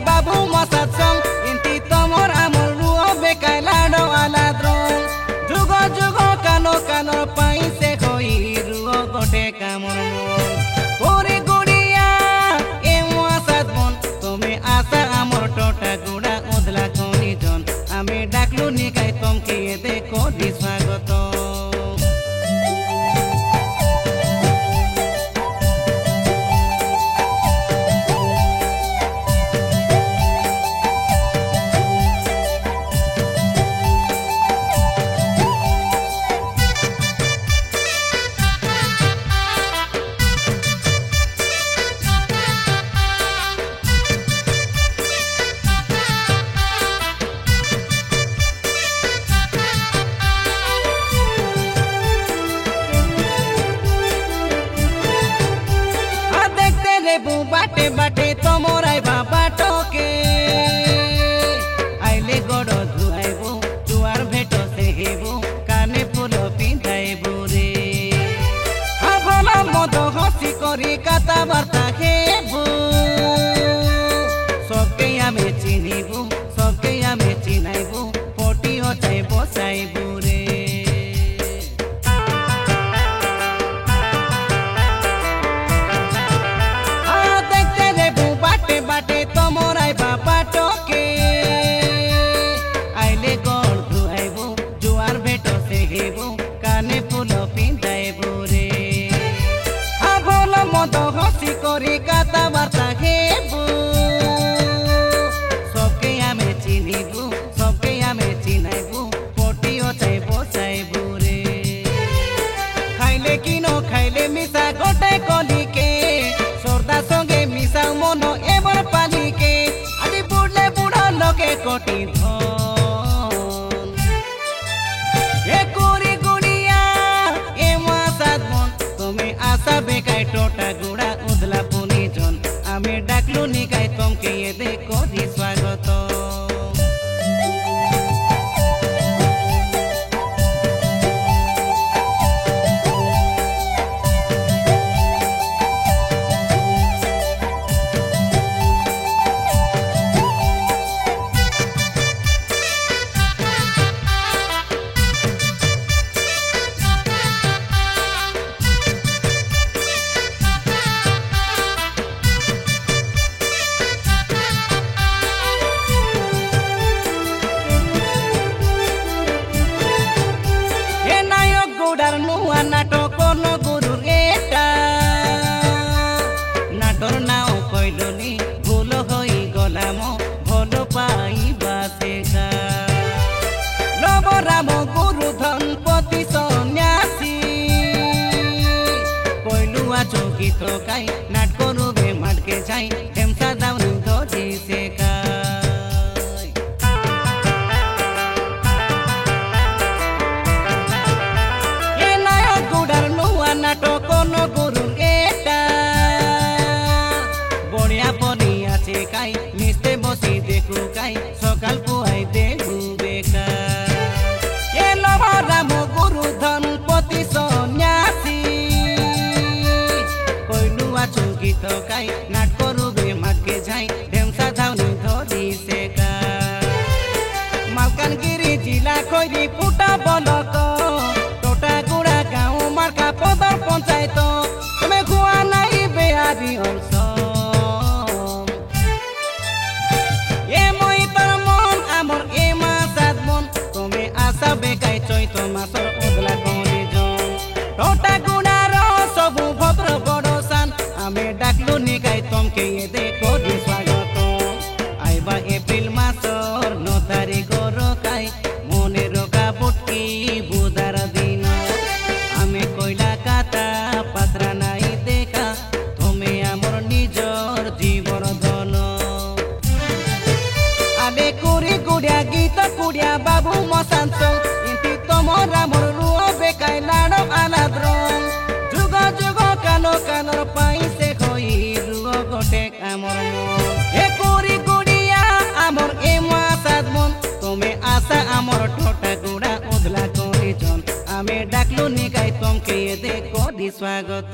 babu masat song inti tomor amor ruo bekai lado aladron jugo jugo kano kano pai se koi ruo gote kamor mol puri gudiya e masat mon tome asa amor tota guda odla koni jon ame daklu ni kai tom ke dekho diswagoto बाटे बाटे तोमर आइबा बाटोके आइले गड़ो धुआइबो जुआर भेटो से हेबो काने full पिंधाइबो रे भला मद हसी करी काता बार्ता हेबो सबके आमे चिनिबो सबके आमे चिनाइबो पटी हटाइ बसाइबो रे बाटे तोमर आइबा बाटोके आइले गड़ धुआइबो जुआर भेटो से हेबो काने फुल पिंधाइबो रे भल मद हसी करी काता बार्ता हेबो सबके आमे चिनिबो सबके आमे चिनाइबो पटी हटाइ बसाइबो रे खाइले किनो खाइले मिसा गोटे कलिके सरदा संगे मिसा मनो एबर पालिके आदि बुढ़ले बुढ़ा लोके कोटी धन ए कोरी गुड़िया ए मासाद मन तुम्हें आशा बेकाय टोटा गुड़ा उदला पुनी जन आमे डाकलु निकाय तमके ये देखो दी स्वागत नुआ नाटक न गुरु एटा नाटर नाव कइलनी भूल हई गलाम भल पाइबा सेखा नव राम गुरु धनपति सन्यासी कइलुआ चौकित गाई नाट करू बे माटके जाई ढेमसा दाउन धरी सेखा नाटक न गुरु एटा बढ़िया पनी आछे काई मिस्ते बसी देखु काई सकाल पुआई देखु बेका ए लव राम गुरु धनपति सन्यासी कइलुआ चौकित काई नाट करू बे माटके जाई ढेमसा धाउनी धरी सेका मालकानगिरी जिला खैरी फुटा बलक टोटा गुड़ा गाँव मार्का पदर पंचायत तुम्हें खुआ नहीं बेआरी और ए moi तर मन आमर ए मासाद मन तुम्हें आशा बेकाय चैत मासर उदला करी जन टोटा गुड़ा रो सबु भद्र बड़ सान आमे डाकलु निकाय तमके ये देखो दी स्वागत आइबा एप्रिल मासर 9 तारिख रकाय मने रका बुटकी बुधार दिन आमे कइला काता पात्रा नाई देखा तुम्हें आमर निजर जीवन धन आले कुरी गुड़िया गीत कुड़िया बाबू मसान संग इंती तोमर आमर रुओ बेकाय लाडो आलाद्रन जुग जुग कानो कानर पाई से खोई रुओ गोटे आमर मन ए कुरी गुड़िया आमर ए मासाद मन तुम्हें आशा आमर टोटा गुड़ा उदला करी जन आमे डाकलु निकाय तमके ये देखो दी स्वागत।